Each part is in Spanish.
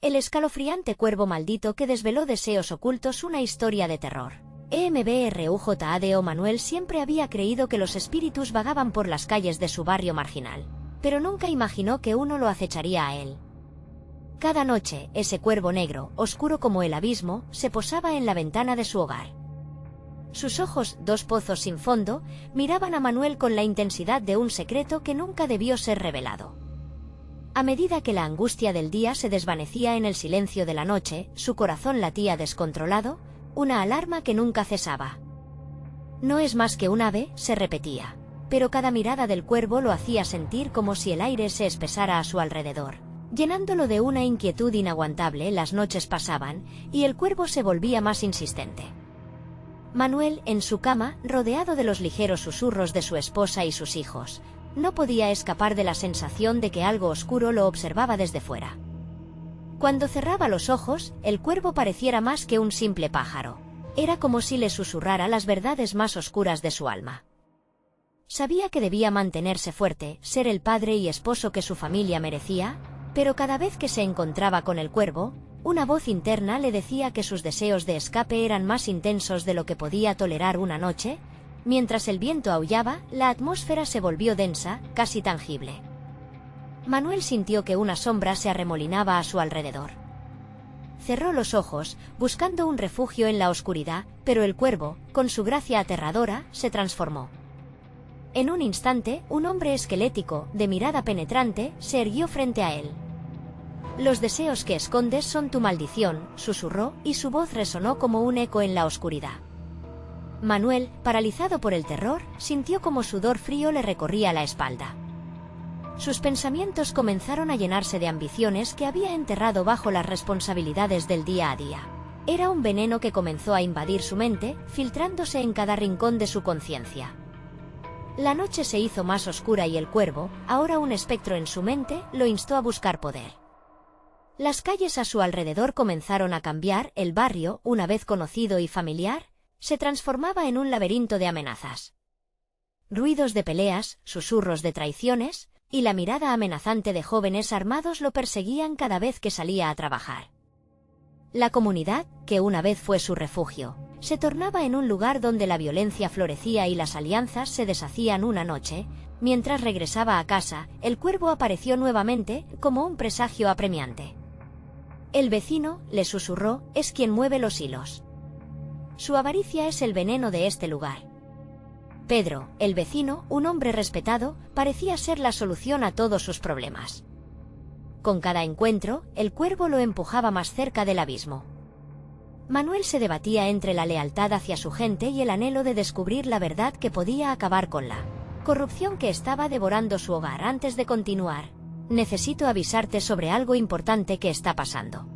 El escalofriante cuervo maldito que desveló deseos ocultos, una historia de terror. EMBRUJADO Manuel siempre había creído que los espíritus vagaban por las calles de su barrio marginal, pero nunca imaginó que uno lo acecharía a él. Cada noche, ese cuervo negro, oscuro como el abismo, se posaba en la ventana de su hogar. Sus ojos, dos pozos sin fondo, miraban a Manuel con la intensidad de un secreto que nunca debió ser revelado. A medida que la angustia del día se desvanecía en el silencio de la noche, su corazón latía descontrolado, una alarma que nunca cesaba. No es más que un ave, se repetía, pero cada mirada del cuervo lo hacía sentir como si el aire se espesara a su alrededor, llenándolo de una inquietud inaguantable. Las noches pasaban, y el cuervo se volvía más insistente. Manuel, en su cama, rodeado de los ligeros susurros de su esposa y sus hijos, no podía escapar de la sensación de que algo oscuro lo observaba desde fuera. Cuando cerraba los ojos, el cuervo pareciera más que un simple pájaro. Era como si le susurrara las verdades más oscuras de su alma. Sabía que debía mantenerse fuerte, ser el padre y esposo que su familia merecía, pero cada vez que se encontraba con el cuervo, una voz interna le decía que sus deseos de escape eran más intensos de lo que podía tolerar. Una noche, mientras el viento aullaba, la atmósfera se volvió densa, casi tangible. Manuel sintió que una sombra se arremolinaba a su alrededor. Cerró los ojos, buscando un refugio en la oscuridad, pero el cuervo, con su gracia aterradora, se transformó. En un instante, un hombre esquelético, de mirada penetrante, se erguió frente a él. «Los deseos que escondes son tu maldición», susurró, y su voz resonó como un eco en la oscuridad. Manuel, paralizado por el terror, sintió como sudor frío le recorría la espalda. Sus pensamientos comenzaron a llenarse de ambiciones que había enterrado bajo las responsabilidades del día a día. Era un veneno que comenzó a invadir su mente, filtrándose en cada rincón de su conciencia. La noche se hizo más oscura y el cuervo, ahora un espectro en su mente, lo instó a buscar poder. Las calles a su alrededor comenzaron a cambiar. El barrio, una vez conocido y familiar, se transformaba en un laberinto de amenazas. Ruidos de peleas, susurros de traiciones, y la mirada amenazante de jóvenes armados lo perseguían cada vez que salía a trabajar. La comunidad, que una vez fue su refugio, se tornaba en un lugar donde la violencia florecía y las alianzas se deshacían. Una noche, mientras regresaba a casa, el cuervo apareció nuevamente, como un presagio apremiante. «El vecino», le susurró, «es quien mueve los hilos. Su avaricia es el veneno de este lugar». Pedro, el vecino, un hombre respetado, parecía ser la solución a todos sus problemas. Con cada encuentro, el cuervo lo empujaba más cerca del abismo. Manuel se debatía entre la lealtad hacia su gente y el anhelo de descubrir la verdad que podía acabar con la corrupción que estaba devorando su hogar. Antes de continuar, necesito avisarte sobre algo importante que está pasando.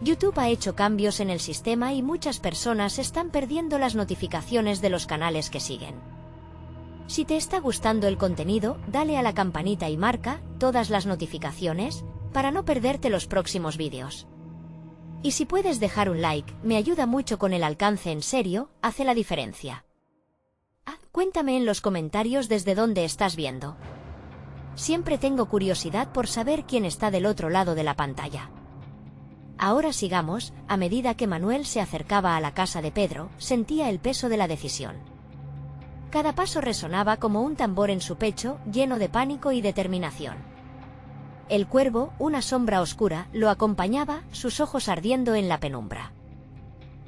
YouTube ha hecho cambios en el sistema y muchas personas están perdiendo las notificaciones de los canales que siguen. Si te está gustando el contenido, dale a la campanita y marca todas las notificaciones para no perderte los próximos vídeos. Y si puedes dejar un like, me ayuda mucho con el alcance. En serio, hace la diferencia. Cuéntame en los comentarios desde dónde estás viendo. Siempre tengo curiosidad por saber quién está del otro lado de la pantalla. Ahora sigamos. A medida que Manuel se acercaba a la casa de Pedro, sentía el peso de la decisión. Cada paso resonaba como un tambor en su pecho, lleno de pánico y determinación. El cuervo, una sombra oscura, lo acompañaba, sus ojos ardiendo en la penumbra.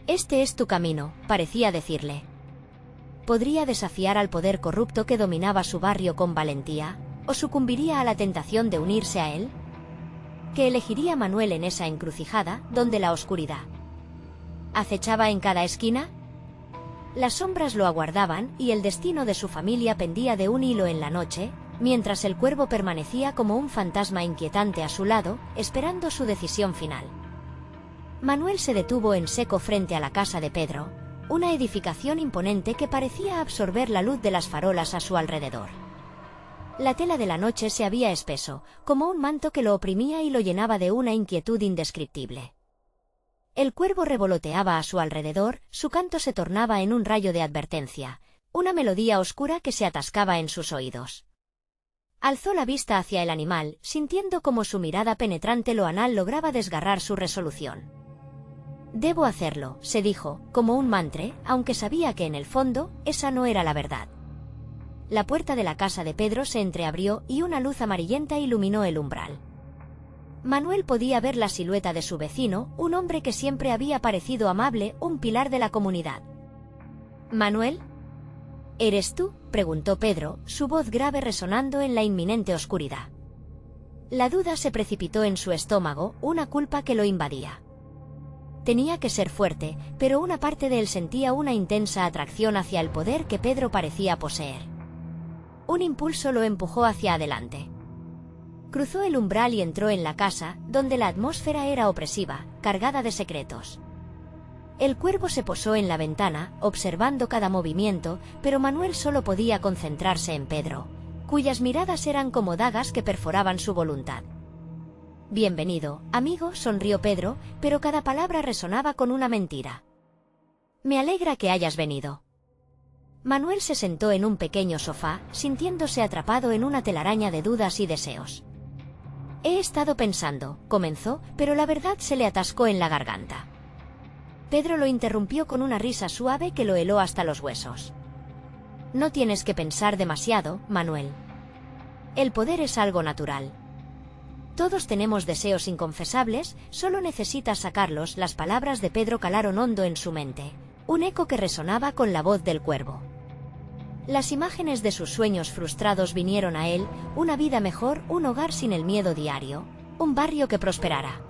«Este es tu camino», parecía decirle. ¿Podría desafiar al poder corrupto que dominaba su barrio con valentía, o sucumbiría a la tentación de unirse a él? ¿Qué elegiría Manuel en esa encrucijada, donde la oscuridad acechaba en cada esquina? Las sombras lo aguardaban, y el destino de su familia pendía de un hilo en la noche, mientras el cuervo permanecía como un fantasma inquietante a su lado, esperando su decisión final. Manuel se detuvo en seco frente a la casa de Pedro, una edificación imponente que parecía absorber la luz de las farolas a su alrededor. La tela de la noche se había espeso, como un manto que lo oprimía y lo llenaba de una inquietud indescriptible. El cuervo revoloteaba a su alrededor, su canto se tornaba en un rayo de advertencia, una melodía oscura que se atascaba en sus oídos. Alzó la vista hacia el animal, sintiendo como su mirada penetrante lo anal lograba desgarrar su resolución. Debo hacerlo, se dijo, como un mantra, aunque sabía que en el fondo, esa no era la verdad. La puerta de la casa de Pedro se entreabrió y una luz amarillenta iluminó el umbral. Manuel podía ver la silueta de su vecino, un hombre que siempre había parecido amable, un pilar de la comunidad. «¿Manuel? ¿Eres tú?», preguntó Pedro, su voz grave resonando en la inminente oscuridad. La duda se precipitó en su estómago, una culpa que lo invadía. Tenía que ser fuerte, pero una parte de él sentía una intensa atracción hacia el poder que Pedro parecía poseer. Un impulso lo empujó hacia adelante. Cruzó el umbral y entró en la casa, donde la atmósfera era opresiva, cargada de secretos. El cuervo se posó en la ventana, observando cada movimiento, pero Manuel solo podía concentrarse en Pedro, cuyas miradas eran como dagas que perforaban su voluntad. «Bienvenido, amigo», sonrió Pedro, pero cada palabra resonaba con una mentira. «Me alegra que hayas venido». Manuel se sentó en un pequeño sofá, sintiéndose atrapado en una telaraña de dudas y deseos. «He estado pensando», comenzó, pero la verdad se le atascó en la garganta. Pedro lo interrumpió con una risa suave que lo heló hasta los huesos. «No tienes que pensar demasiado, Manuel. El poder es algo natural. Todos tenemos deseos inconfesables, solo necesitas sacarlos». Las palabras de Pedro calaron hondo en su mente, un eco que resonaba con la voz del cuervo. Las imágenes de sus sueños frustrados vinieron a él, una vida mejor, un hogar sin el miedo diario, un barrio que prosperara.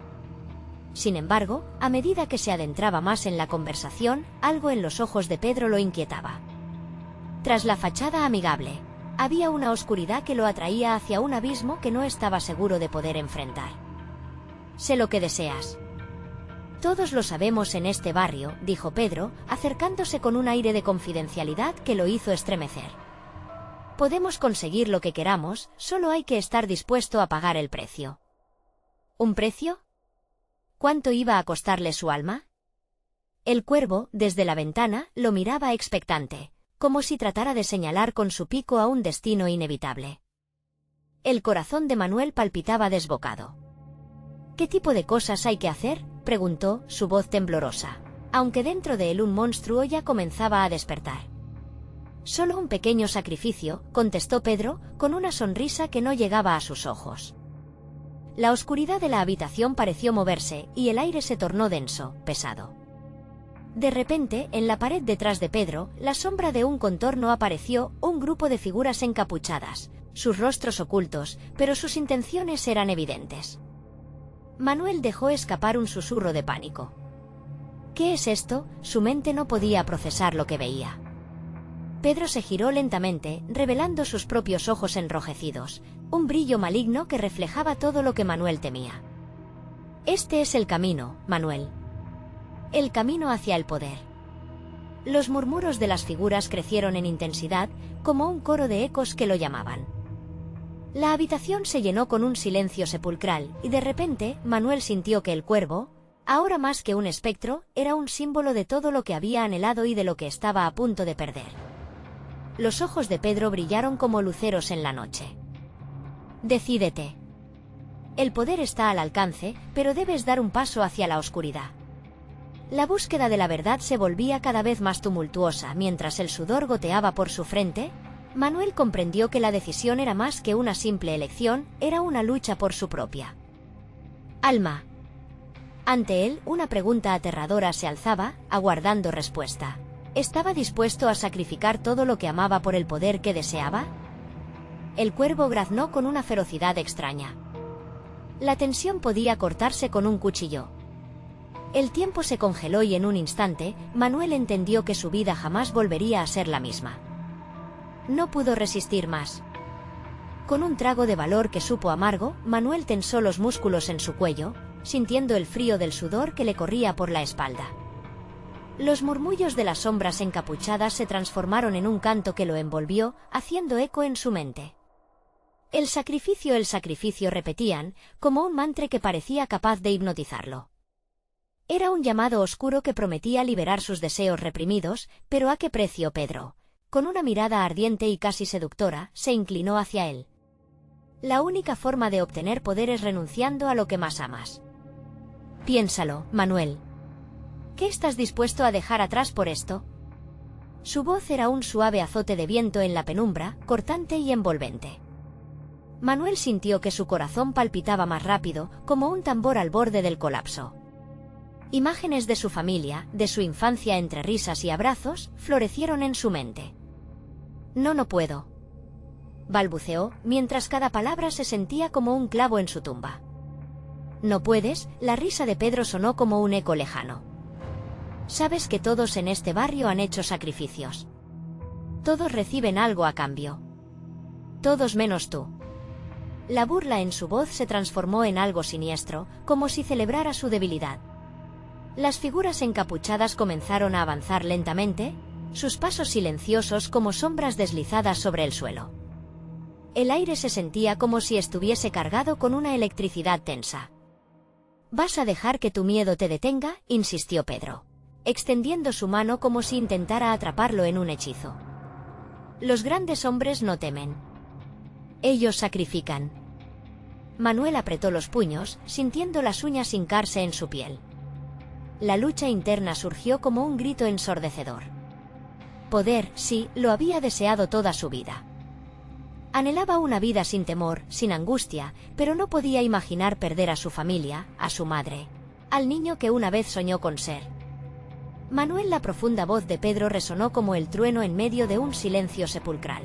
Sin embargo, a medida que se adentraba más en la conversación, algo en los ojos de Pedro lo inquietaba. Tras la fachada amigable, había una oscuridad que lo atraía hacia un abismo que no estaba seguro de poder enfrentar. «Sé lo que deseas». «Todos lo sabemos en este barrio», dijo Pedro, acercándose con un aire de confidencialidad que lo hizo estremecer. «Podemos conseguir lo que queramos, solo hay que estar dispuesto a pagar el precio». «¿Un precio? ¿Cuánto iba a costarle su alma?». El cuervo, desde la ventana, lo miraba expectante, como si tratara de señalar con su pico a un destino inevitable. El corazón de Manuel palpitaba desbocado. «¿Qué tipo de cosas hay que hacer?», preguntó, su voz temblorosa, aunque dentro de él un monstruo ya comenzaba a despertar. «Solo un pequeño sacrificio», contestó Pedro, con una sonrisa que no llegaba a sus ojos. La oscuridad de la habitación pareció moverse, y el aire se tornó denso, pesado. De repente, en la pared detrás de Pedro, la sombra de un contorno apareció, un grupo de figuras encapuchadas, sus rostros ocultos, pero sus intenciones eran evidentes. Manuel dejó escapar un susurro de pánico. «¿Qué es esto?». Su mente no podía procesar lo que veía. Pedro se giró lentamente, revelando sus propios ojos enrojecidos, un brillo maligno que reflejaba todo lo que Manuel temía. «Este es el camino, Manuel. El camino hacia el poder». Los murmuros de las figuras crecieron en intensidad, como un coro de ecos que lo llamaban. La habitación se llenó con un silencio sepulcral, y de repente, Manuel sintió que el cuervo, ahora más que un espectro, era un símbolo de todo lo que había anhelado y de lo que estaba a punto de perder. Los ojos de Pedro brillaron como luceros en la noche. «Decídete. El poder está al alcance, pero debes dar un paso hacia la oscuridad». La búsqueda de la verdad se volvía cada vez más tumultuosa mientras el sudor goteaba por su frente. Manuel comprendió que la decisión era más que una simple elección, era una lucha por su propia alma. Ante él, una pregunta aterradora se alzaba, aguardando respuesta. ¿Estaba dispuesto a sacrificar todo lo que amaba por el poder que deseaba? El cuervo graznó con una ferocidad extraña. La tensión podía cortarse con un cuchillo. El tiempo se congeló y en un instante, Manuel entendió que su vida jamás volvería a ser la misma. No pudo resistir más. Con un trago de valor que supo amargo, Manuel tensó los músculos en su cuello, sintiendo el frío del sudor que le corría por la espalda. Los murmullos de las sombras encapuchadas se transformaron en un canto que lo envolvió, haciendo eco en su mente. El sacrificio repetían, como un mantra que parecía capaz de hipnotizarlo. Era un llamado oscuro que prometía liberar sus deseos reprimidos, pero ¿a qué precio? Pedro, con una mirada ardiente y casi seductora, se inclinó hacia él. La única forma de obtener poder es renunciando a lo que más amas. Piénsalo, Manuel. ¿Qué estás dispuesto a dejar atrás por esto? Su voz era un suave azote de viento en la penumbra, cortante y envolvente. Manuel sintió que su corazón palpitaba más rápido, como un tambor al borde del colapso. Imágenes de su familia, de su infancia entre risas y abrazos, florecieron en su mente. No puedo, balbuceó, mientras cada palabra se sentía como un clavo en su tumba. No puedes, la risa de Pedro sonó como un eco lejano. Sabes que todos en este barrio han hecho sacrificios. Todos reciben algo a cambio. Todos menos tú. La burla en su voz se transformó en algo siniestro, como si celebrara su debilidad. Las figuras encapuchadas comenzaron a avanzar lentamente, sus pasos silenciosos como sombras deslizadas sobre el suelo. El aire se sentía como si estuviese cargado con una electricidad tensa. «¿Vas a dejar que tu miedo te detenga?», insistió Pedro, extendiendo su mano como si intentara atraparlo en un hechizo. «Los grandes hombres no temen. Ellos sacrifican». Manuel apretó los puños, sintiendo las uñas hincarse en su piel. La lucha interna surgió como un grito ensordecedor. Poder, sí, lo había deseado toda su vida. Anhelaba una vida sin temor, sin angustia, pero no podía imaginar perder a su familia, a su madre, al niño que una vez soñó con ser. Manuel, la profunda voz de Pedro resonó como el trueno en medio de un silencio sepulcral.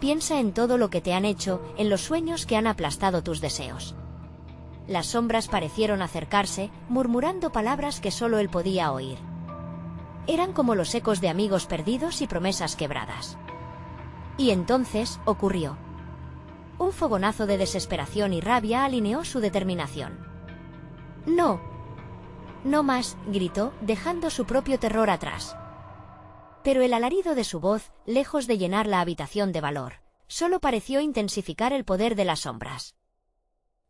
Piensa en todo lo que te han hecho, en los sueños que han aplastado tus deseos. Las sombras parecieron acercarse, murmurando palabras que solo él podía oír. Eran como los ecos de amigos perdidos y promesas quebradas. Y entonces, ocurrió. Un fogonazo de desesperación y rabia alineó su determinación. «No. No más», gritó, dejando su propio terror atrás. Pero el alarido de su voz, lejos de llenar la habitación de valor, solo pareció intensificar el poder de las sombras.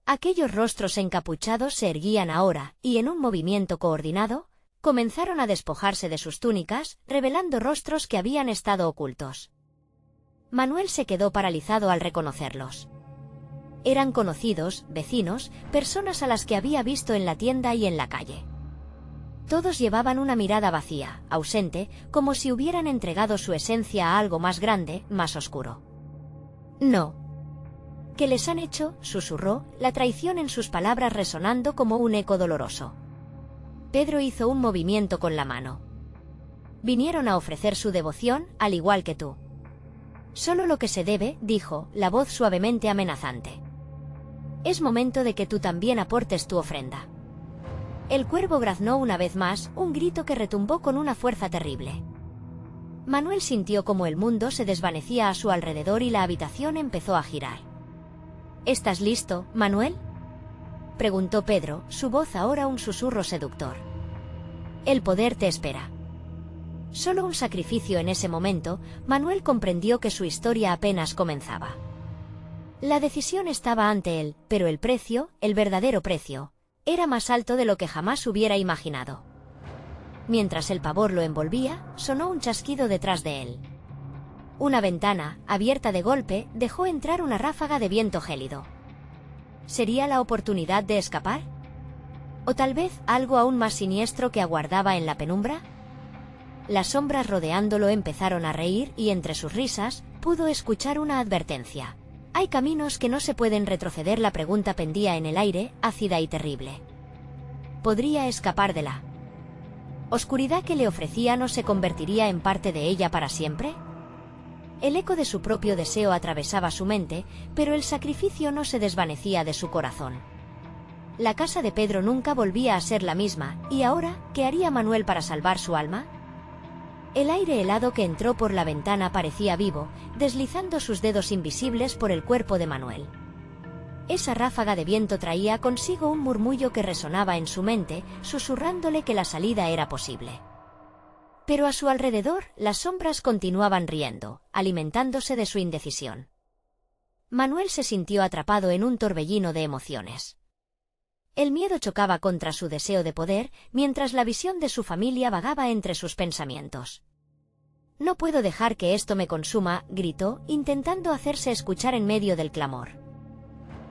Aquellos rostros encapuchados se erguían ahora, y en un movimiento coordinado, comenzaron a despojarse de sus túnicas, revelando rostros que habían estado ocultos. Manuel se quedó paralizado al reconocerlos. Eran conocidos, vecinos, personas a las que había visto en la tienda y en la calle. Todos llevaban una mirada vacía, ausente, como si hubieran entregado su esencia a algo más grande, más oscuro. «No». «¿Qué les han hecho?», susurró, la traición en sus palabras resonando como un eco doloroso. Pedro hizo un movimiento con la mano. «Vinieron a ofrecer su devoción, al igual que tú». «Solo lo que se debe», dijo, la voz suavemente amenazante. «Es momento de que tú también aportes tu ofrenda». El cuervo graznó una vez más, un grito que retumbó con una fuerza terrible. Manuel sintió como el mundo se desvanecía a su alrededor y la habitación empezó a girar. «¿Estás listo, Manuel?», preguntó Pedro, su voz ahora un susurro seductor. «El poder te espera». Solo un sacrificio en ese momento, Manuel comprendió que su historia apenas comenzaba. La decisión estaba ante él, pero el precio, el verdadero precio, era más alto de lo que jamás hubiera imaginado. Mientras el pavor lo envolvía, sonó un chasquido detrás de él. Una ventana, abierta de golpe, dejó entrar una ráfaga de viento gélido. ¿Sería la oportunidad de escapar? ¿O tal vez algo aún más siniestro que aguardaba en la penumbra? Las sombras rodeándolo empezaron a reír y entre sus risas, pudo escuchar una advertencia. «Hay caminos que no se pueden retroceder». La pregunta pendía en el aire, ácida y terrible. ¿Podría escapar de la oscuridad que le ofrecía? ¿No se convertiría en parte de ella para siempre? El eco de su propio deseo atravesaba su mente, pero el sacrificio no se desvanecía de su corazón. La casa de Pedro nunca volvía a ser la misma, y ahora, ¿qué haría Manuel para salvar su alma? El aire helado que entró por la ventana parecía vivo, deslizando sus dedos invisibles por el cuerpo de Manuel. Esa ráfaga de viento traía consigo un murmullo que resonaba en su mente, susurrándole que la salida era posible. Pero a su alrededor, las sombras continuaban riendo, alimentándose de su indecisión. Manuel se sintió atrapado en un torbellino de emociones. El miedo chocaba contra su deseo de poder, mientras la visión de su familia vagaba entre sus pensamientos. «No puedo dejar que esto me consuma», gritó, intentando hacerse escuchar en medio del clamor.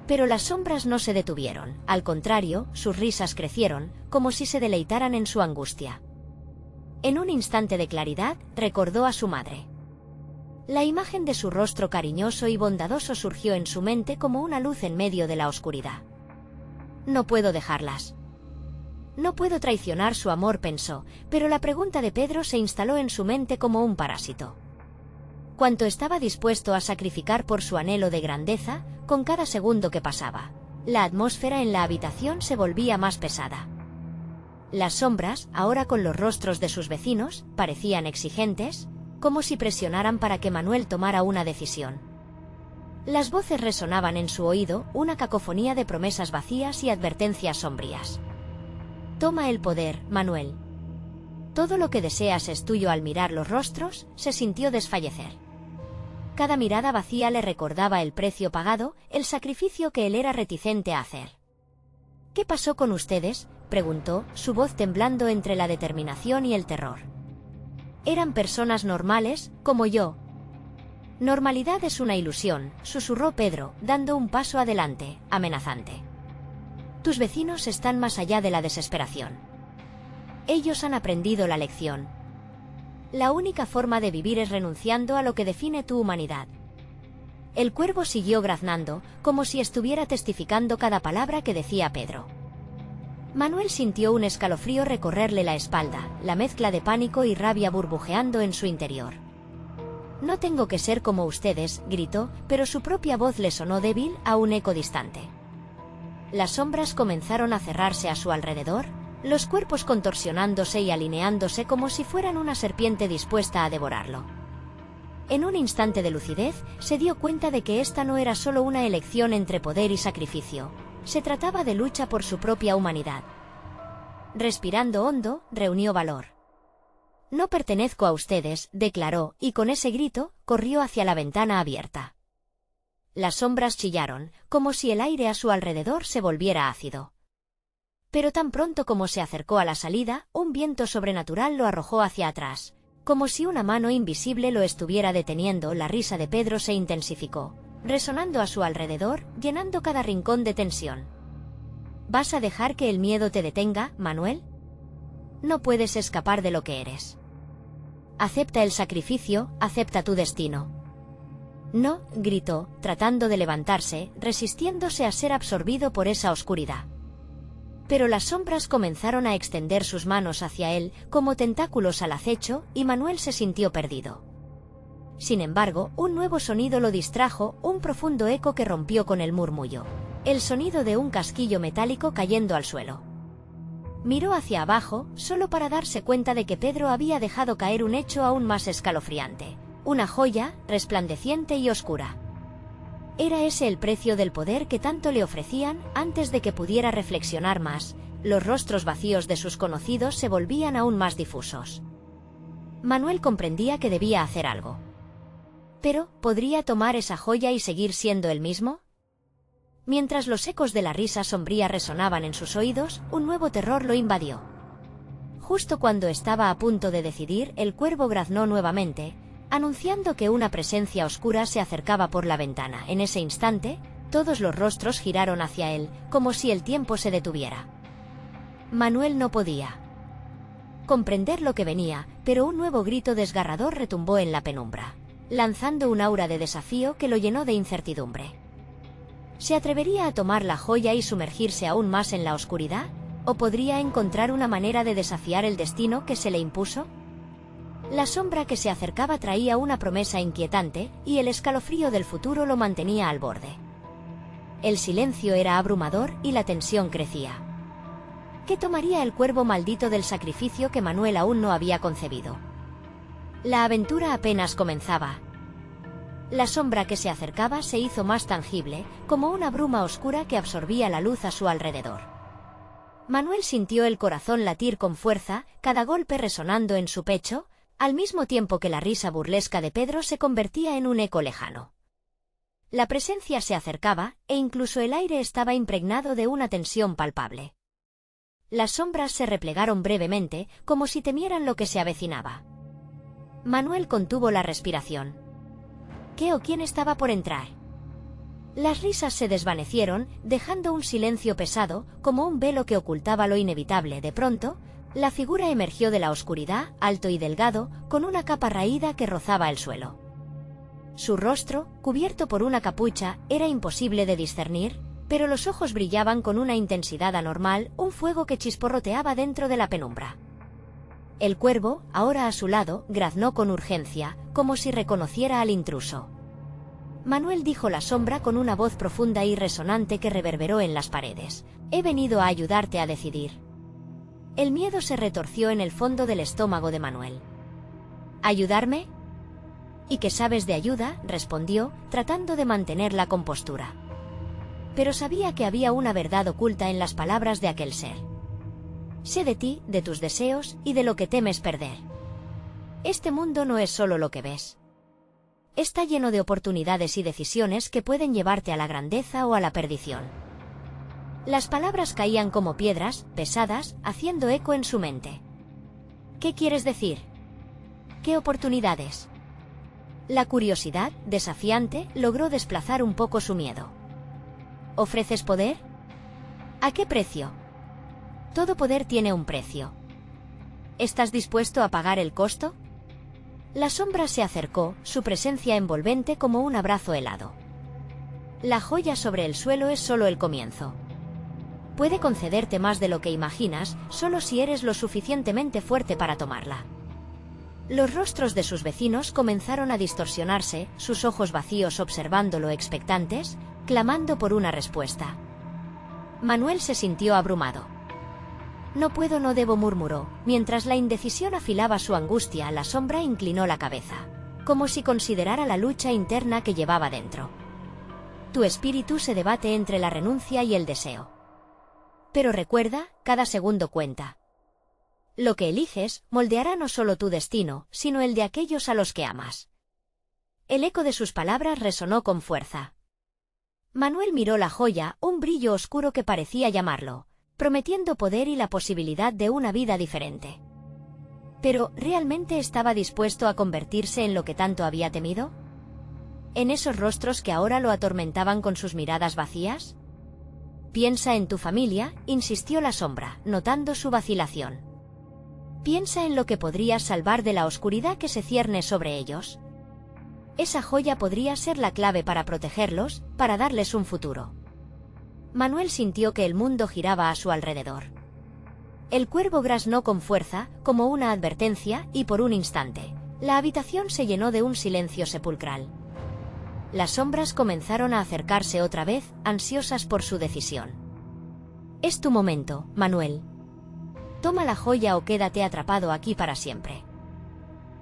Pero las sombras no se detuvieron, al contrario, sus risas crecieron, como si se deleitaran en su angustia. En un instante de claridad, recordó a su madre. La imagen de su rostro cariñoso y bondadoso surgió en su mente como una luz en medio de la oscuridad. No puedo dejarlas. No puedo traicionar su amor, pensó, pero la pregunta de Pedro se instaló en su mente como un parásito. ¿Cuánto estaba dispuesto a sacrificar por su anhelo de grandeza, con cada segundo que pasaba? La atmósfera en la habitación se volvía más pesada. Las sombras, ahora con los rostros de sus vecinos, parecían exigentes, como si presionaran para que Manuel tomara una decisión. Las voces resonaban en su oído, una cacofonía de promesas vacías y advertencias sombrías. Toma el poder, Manuel. Todo lo que deseas es tuyo. Al mirar los rostros, se sintió desfallecer. Cada mirada vacía le recordaba el precio pagado, el sacrificio que él era reticente a hacer. ¿Qué pasó con ustedes?, preguntó, su voz temblando entre la determinación y el terror. Eran personas normales, como yo. Normalidad es una ilusión, susurró Pedro, dando un paso adelante, amenazante. Tus vecinos están más allá de la desesperación. Ellos han aprendido la lección. La única forma de vivir es renunciando a lo que define tu humanidad. El cuervo siguió graznando, como si estuviera testificando cada palabra que decía Pedro. Manuel sintió un escalofrío recorrerle la espalda, la mezcla de pánico y rabia burbujeando en su interior. No tengo que ser como ustedes, gritó, pero su propia voz le sonó débil, a un eco distante. Las sombras comenzaron a cerrarse a su alrededor, los cuerpos contorsionándose y alineándose como si fueran una serpiente dispuesta a devorarlo. En un instante de lucidez, se dio cuenta de que esta no era solo una elección entre poder y sacrificio. Se trataba de lucha por su propia humanidad. Respirando hondo, reunió valor. No pertenezco a ustedes, declaró, y con ese grito, corrió hacia la ventana abierta. Las sombras chillaron, como si el aire a su alrededor se volviera ácido. Pero tan pronto como se acercó a la salida, un viento sobrenatural lo arrojó hacia atrás. Como si una mano invisible lo estuviera deteniendo, la risa de Pedro se intensificó, resonando a su alrededor, llenando cada rincón de tensión. ¿Vas a dejar que el miedo te detenga, Manuel? No puedes escapar de lo que eres. Acepta el sacrificio, acepta tu destino. No, gritó, tratando de levantarse, resistiéndose a ser absorbido por esa oscuridad. Pero las sombras comenzaron a extender sus manos hacia él, como tentáculos al acecho, y Manuel se sintió perdido. Sin embargo, un nuevo sonido lo distrajo, un profundo eco que rompió con el murmullo. El sonido de un casquillo metálico cayendo al suelo. Miró hacia abajo, solo para darse cuenta de que Pedro había dejado caer un hecho aún más escalofriante. Una joya, resplandeciente y oscura. ¿Era ese el precio del poder que tanto le ofrecían? Antes de que pudiera reflexionar más, los rostros vacíos de sus conocidos se volvían aún más difusos. Manuel comprendía que debía hacer algo. Pero, ¿podría tomar esa joya y seguir siendo el mismo? Mientras los ecos de la risa sombría resonaban en sus oídos, un nuevo terror lo invadió. Justo cuando estaba a punto de decidir, el cuervo graznó nuevamente, anunciando que una presencia oscura se acercaba por la ventana. En ese instante, todos los rostros giraron hacia él, como si el tiempo se detuviera. Manuel no podía comprender lo que venía, pero un nuevo grito desgarrador retumbó en la penumbra, lanzando un aura de desafío que lo llenó de incertidumbre. ¿Se atrevería a tomar la joya y sumergirse aún más en la oscuridad? ¿O podría encontrar una manera de desafiar el destino que se le impuso? La sombra que se acercaba traía una promesa inquietante, y el escalofrío del futuro lo mantenía al borde. El silencio era abrumador y la tensión crecía. ¿Qué tomaría el cuervo maldito del sacrificio que Manuel aún no había concebido? La aventura apenas comenzaba. La sombra que se acercaba se hizo más tangible, como una bruma oscura que absorbía la luz a su alrededor. Manuel sintió el corazón latir con fuerza, cada golpe resonando en su pecho, al mismo tiempo que la risa burlesca de Pedro se convertía en un eco lejano. La presencia se acercaba, e incluso el aire estaba impregnado de una tensión palpable. Las sombras se replegaron brevemente, como si temieran lo que se avecinaba. Manuel contuvo la respiración. ¿Qué o quién estaba por entrar? Las risas se desvanecieron, dejando un silencio pesado, como un velo que ocultaba lo inevitable. De pronto, la figura emergió de la oscuridad, alto y delgado, con una capa raída que rozaba el suelo. Su rostro, cubierto por una capucha, era imposible de discernir, pero los ojos brillaban con una intensidad anormal, un fuego que chisporroteaba dentro de la penumbra. El cuervo, ahora a su lado, graznó con urgencia, como si reconociera al intruso. Manuel, dijo la sombra con una voz profunda y resonante que reverberó en las paredes. He venido a ayudarte a decidir. El miedo se retorció en el fondo del estómago de Manuel. ¿Ayudarme? ¿Y qué sabes de ayuda?, respondió, tratando de mantener la compostura. Pero sabía que había una verdad oculta en las palabras de aquel ser. Sé de ti, de tus deseos y de lo que temes perder. Este mundo no es solo lo que ves. Está lleno de oportunidades y decisiones que pueden llevarte a la grandeza o a la perdición. Las palabras caían como piedras, pesadas, haciendo eco en su mente. ¿Qué quieres decir? ¿Qué oportunidades? La curiosidad, desafiante, logró desplazar un poco su miedo. ¿Ofreces poder? ¿A qué precio? Todo poder tiene un precio. ¿Estás dispuesto a pagar el costo? La sombra se acercó, su presencia envolvente como un abrazo helado. La joya sobre el suelo es solo el comienzo. Puede concederte más de lo que imaginas, solo si eres lo suficientemente fuerte para tomarla. Los rostros de sus vecinos comenzaron a distorsionarse, sus ojos vacíos observándolo expectantes, clamando por una respuesta. Manuel se sintió abrumado. No puedo, no debo, murmuró. Mientras la indecisión afilaba su angustia, la sombra inclinó la cabeza, como si considerara la lucha interna que llevaba dentro. Tu espíritu se debate entre la renuncia y el deseo. Pero recuerda, cada segundo cuenta. Lo que eliges moldeará no solo tu destino, sino el de aquellos a los que amas. El eco de sus palabras resonó con fuerza. Manuel miró la joya, un brillo oscuro que parecía llamarlo, prometiendo poder y la posibilidad de una vida diferente. Pero, ¿realmente estaba dispuesto a convertirse en lo que tanto había temido? ¿En esos rostros que ahora lo atormentaban con sus miradas vacías? Piensa en tu familia, insistió la sombra, notando su vacilación. Piensa en lo que podrías salvar de la oscuridad que se cierne sobre ellos. Esa joya podría ser la clave para protegerlos, para darles un futuro. Manuel sintió que el mundo giraba a su alrededor. El cuervo graznó con fuerza, como una advertencia, y por un instante, la habitación se llenó de un silencio sepulcral. Las sombras comenzaron a acercarse otra vez, ansiosas por su decisión. Es tu momento, Manuel. Toma la joya o quédate atrapado aquí para siempre.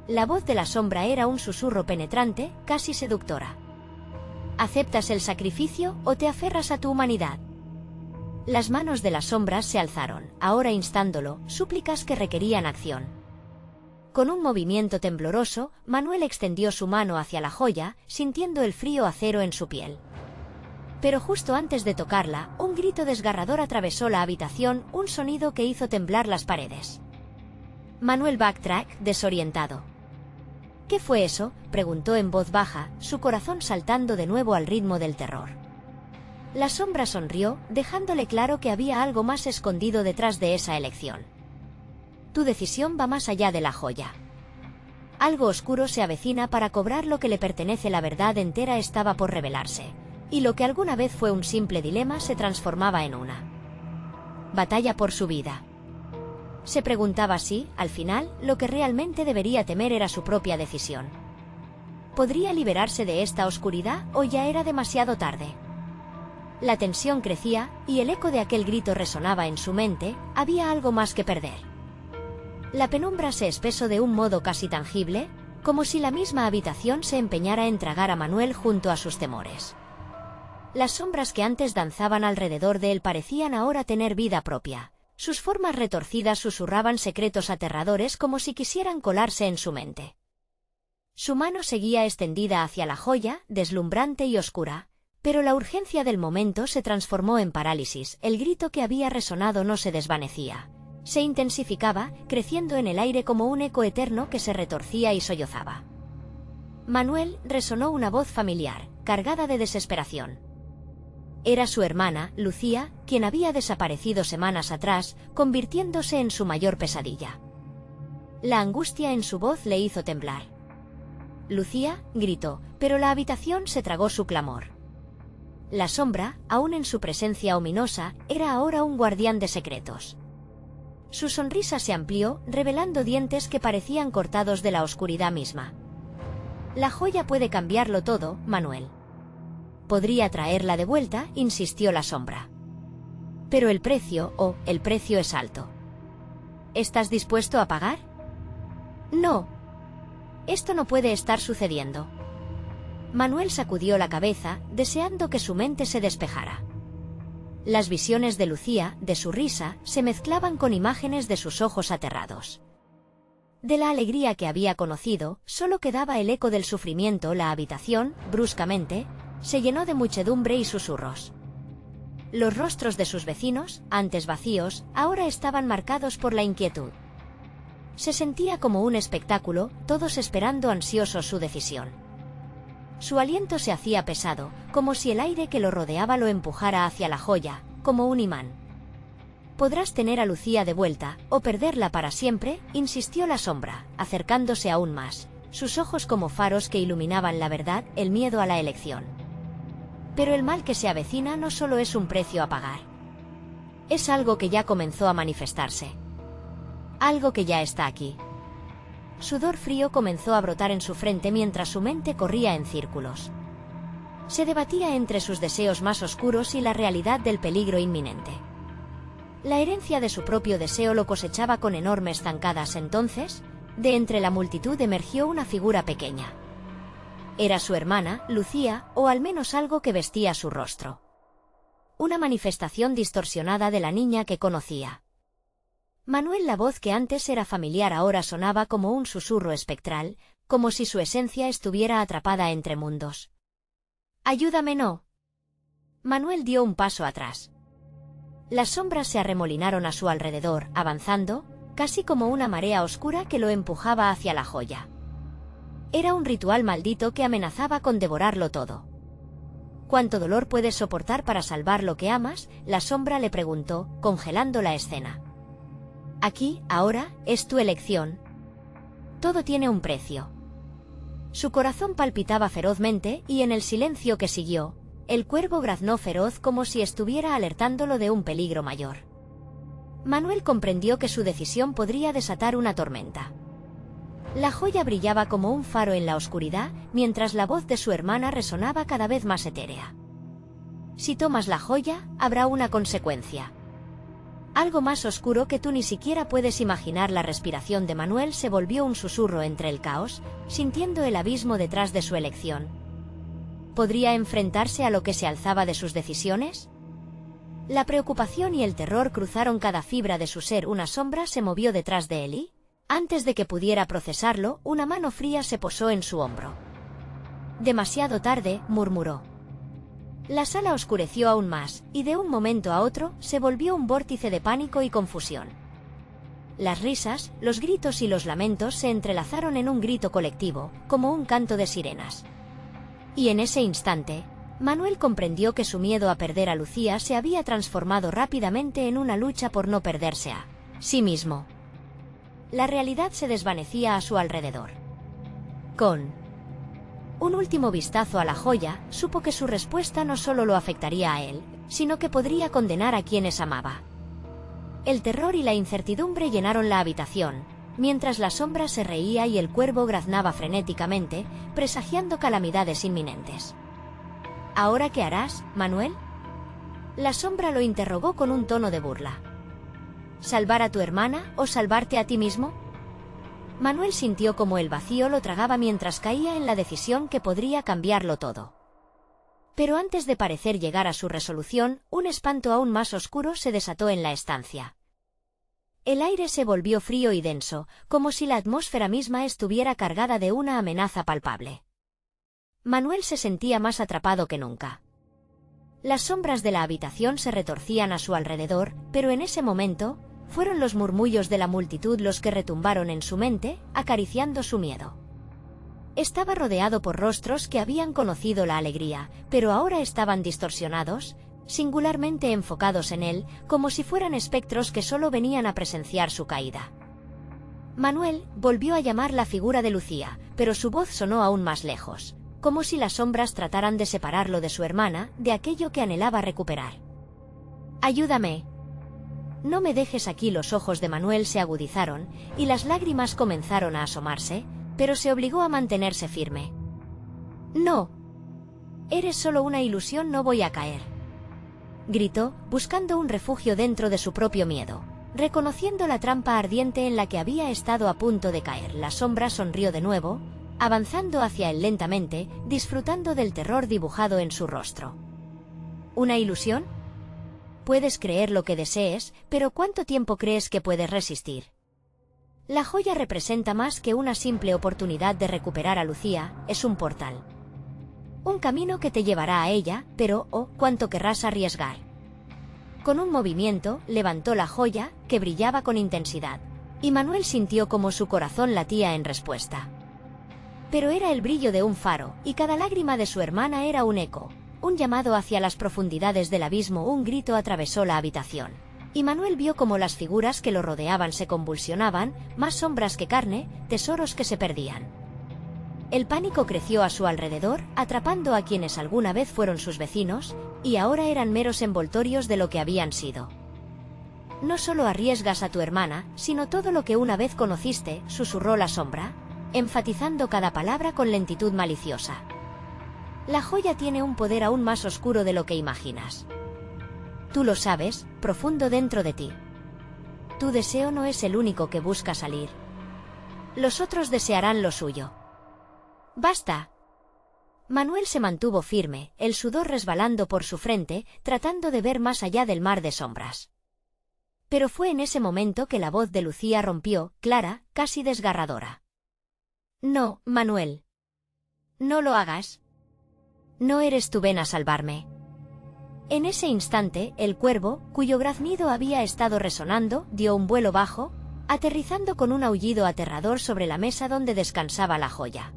La voz de la sombra era un susurro penetrante, casi seductora. ¿Aceptas el sacrificio o te aferras a tu humanidad? Las manos de las sombras se alzaron, ahora instándolo, súplicas que requerían acción. Con un movimiento tembloroso, Manuel extendió su mano hacia la joya, sintiendo el frío acero en su piel. Pero justo antes de tocarla, un grito desgarrador atravesó la habitación, un sonido que hizo temblar las paredes. Manuel backtrack, desorientado. ¿Qué fue eso?, preguntó en voz baja, su corazón saltando de nuevo al ritmo del terror. La sombra sonrió, dejándole claro que había algo más escondido detrás de esa elección. Tu decisión va más allá de la joya. Algo oscuro se avecina para cobrar lo que le pertenece. La verdad entera estaba por revelarse, y lo que alguna vez fue un simple dilema se transformaba en una batalla por su vida. Se preguntaba si, al final, lo que realmente debería temer era su propia decisión. ¿Podría liberarse de esta oscuridad o ya era demasiado tarde? La tensión crecía, y el eco de aquel grito resonaba en su mente. Había algo más que perder. La penumbra se espesó de un modo casi tangible, como si la misma habitación se empeñara en tragar a Manuel junto a sus temores. Las sombras que antes danzaban alrededor de él parecían ahora tener vida propia. Sus formas retorcidas susurraban secretos aterradores como si quisieran colarse en su mente. Su mano seguía extendida hacia la joya, deslumbrante y oscura, pero la urgencia del momento se transformó en parálisis. El grito que había resonado no se desvanecía. Se intensificaba, creciendo en el aire como un eco eterno que se retorcía y sollozaba. Manuel, resonó una voz familiar, cargada de desesperación. Era su hermana, Lucía, quien había desaparecido semanas atrás, convirtiéndose en su mayor pesadilla. La angustia en su voz le hizo temblar. Lucía, gritó, pero la habitación se tragó su clamor. La sombra, aún en su presencia ominosa, era ahora un guardián de secretos. Su sonrisa se amplió, revelando dientes que parecían cortados de la oscuridad misma. La joya puede cambiarlo todo, Manuel. Podría traerla de vuelta, insistió la sombra. Pero el precio, el precio es alto. ¿Estás dispuesto a pagar? No. Esto no puede estar sucediendo. Manuel sacudió la cabeza, deseando que su mente se despejara. Las visiones de Lucía, de su risa, se mezclaban con imágenes de sus ojos aterrados. De la alegría que había conocido, solo quedaba el eco del sufrimiento. La habitación, bruscamente, se llenó de muchedumbre y susurros. Los rostros de sus vecinos, antes vacíos, ahora estaban marcados por la inquietud. Se sentía como un espectáculo, todos esperando ansiosos su decisión. Su aliento se hacía pesado, como si el aire que lo rodeaba lo empujara hacia la joya, como un imán. «Podrás tener a Lucía de vuelta, o perderla para siempre», insistió la sombra, acercándose aún más, sus ojos como faros que iluminaban la verdad, el miedo a la elección. Pero el mal que se avecina no solo es un precio a pagar. Es algo que ya comenzó a manifestarse. Algo que ya está aquí. Sudor frío comenzó a brotar en su frente mientras su mente corría en círculos. Se debatía entre sus deseos más oscuros y la realidad del peligro inminente. La herencia de su propio deseo lo cosechaba con enormes zancadas. Entonces, de entre la multitud emergió una figura pequeña. Era su hermana, Lucía, o al menos algo que vestía su rostro. Una manifestación distorsionada de la niña que conocía. Manuel, la voz que antes era familiar ahora sonaba como un susurro espectral, como si su esencia estuviera atrapada entre mundos. «Ayúdame, no». Manuel dio un paso atrás. Las sombras se arremolinaron a su alrededor, avanzando, casi como una marea oscura que lo empujaba hacia la joya. Era un ritual maldito que amenazaba con devorarlo todo. ¿Cuánto dolor puedes soportar para salvar lo que amas?, la sombra le preguntó, congelando la escena. Aquí, ahora, es tu elección. Todo tiene un precio. Su corazón palpitaba ferozmente y en el silencio que siguió, el cuervo graznó feroz como si estuviera alertándolo de un peligro mayor. Manuel comprendió que su decisión podría desatar una tormenta. La joya brillaba como un faro en la oscuridad, mientras la voz de su hermana resonaba cada vez más etérea. Si tomas la joya, habrá una consecuencia. Algo más oscuro que tú ni siquiera puedes imaginar. La respiración de Manuel se volvió un susurro entre el caos, sintiendo el abismo detrás de su elección. ¿Podría enfrentarse a lo que se alzaba de sus decisiones? La preocupación y el terror cruzaron cada fibra de su ser. Una sombra se movió detrás de él y, antes de que pudiera procesarlo, una mano fría se posó en su hombro. «Demasiado tarde», murmuró. La sala oscureció aún más, y de un momento a otro se volvió un vórtice de pánico y confusión. Las risas, los gritos y los lamentos se entrelazaron en un grito colectivo, como un canto de sirenas. Y en ese instante, Manuel comprendió que su miedo a perder a Lucía se había transformado rápidamente en una lucha por no perderse a sí mismo. La realidad se desvanecía a su alrededor. Con un último vistazo a la joya, supo que su respuesta no solo lo afectaría a él, sino que podría condenar a quienes amaba. El terror y la incertidumbre llenaron la habitación, mientras la sombra se reía y el cuervo graznaba frenéticamente, presagiando calamidades inminentes. ¿Ahora qué harás, Manuel?, la sombra lo interrogó con un tono de burla. ¿Salvar a tu hermana o salvarte a ti mismo? Manuel sintió como el vacío lo tragaba mientras caía en la decisión que podría cambiarlo todo. Pero antes de parecer llegar a su resolución, un espanto aún más oscuro se desató en la estancia. El aire se volvió frío y denso, como si la atmósfera misma estuviera cargada de una amenaza palpable. Manuel se sentía más atrapado que nunca. Las sombras de la habitación se retorcían a su alrededor, pero en ese momento, fueron los murmullos de la multitud los que retumbaron en su mente, acariciando su miedo. Estaba rodeado por rostros que habían conocido la alegría, pero ahora estaban distorsionados, singularmente enfocados en él, como si fueran espectros que solo venían a presenciar su caída. Manuel volvió a llamar la figura de Lucía, pero su voz sonó aún más lejos, como si las sombras trataran de separarlo de su hermana, de aquello que anhelaba recuperar. «Ayúdame. No me dejes aquí». Los ojos de Manuel se agudizaron, y las lágrimas comenzaron a asomarse, pero se obligó a mantenerse firme. «No. Eres solo una ilusión, no voy a caer», gritó, buscando un refugio dentro de su propio miedo. Reconociendo la trampa ardiente en la que había estado a punto de caer, la sombra sonrió de nuevo, avanzando hacia él lentamente, disfrutando del terror dibujado en su rostro. ¿Una ilusión? Puedes creer lo que desees, pero ¿cuánto tiempo crees que puedes resistir? La joya representa más que una simple oportunidad de recuperar a Lucía, es un portal. Un camino que te llevará a ella, pero, ¿cuánto querrás arriesgar? Con un movimiento, levantó la joya, que brillaba con intensidad, y Manuel sintió como su corazón latía en respuesta. Pero era el brillo de un faro, y cada lágrima de su hermana era un eco, un llamado hacia las profundidades del abismo. Un grito atravesó la habitación, y Manuel vio cómo las figuras que lo rodeaban se convulsionaban, más sombras que carne, tesoros que se perdían. El pánico creció a su alrededor, atrapando a quienes alguna vez fueron sus vecinos, y ahora eran meros envoltorios de lo que habían sido. «No solo arriesgas a tu hermana, sino todo lo que una vez conociste», susurró la sombra, enfatizando cada palabra con lentitud maliciosa. «La joya tiene un poder aún más oscuro de lo que imaginas. Tú lo sabes, profundo dentro de ti. Tu deseo no es el único que busca salir. Los otros desearán lo suyo». «¡Basta!». Manuel se mantuvo firme, el sudor resbalando por su frente, tratando de ver más allá del mar de sombras. Pero fue en ese momento que la voz de Lucía rompió, clara, casi desgarradora. «No, Manuel. No lo hagas. No eres tú, ven a salvarme». En ese instante, el cuervo, cuyo graznido había estado resonando, dio un vuelo bajo, aterrizando con un aullido aterrador sobre la mesa donde descansaba la joya.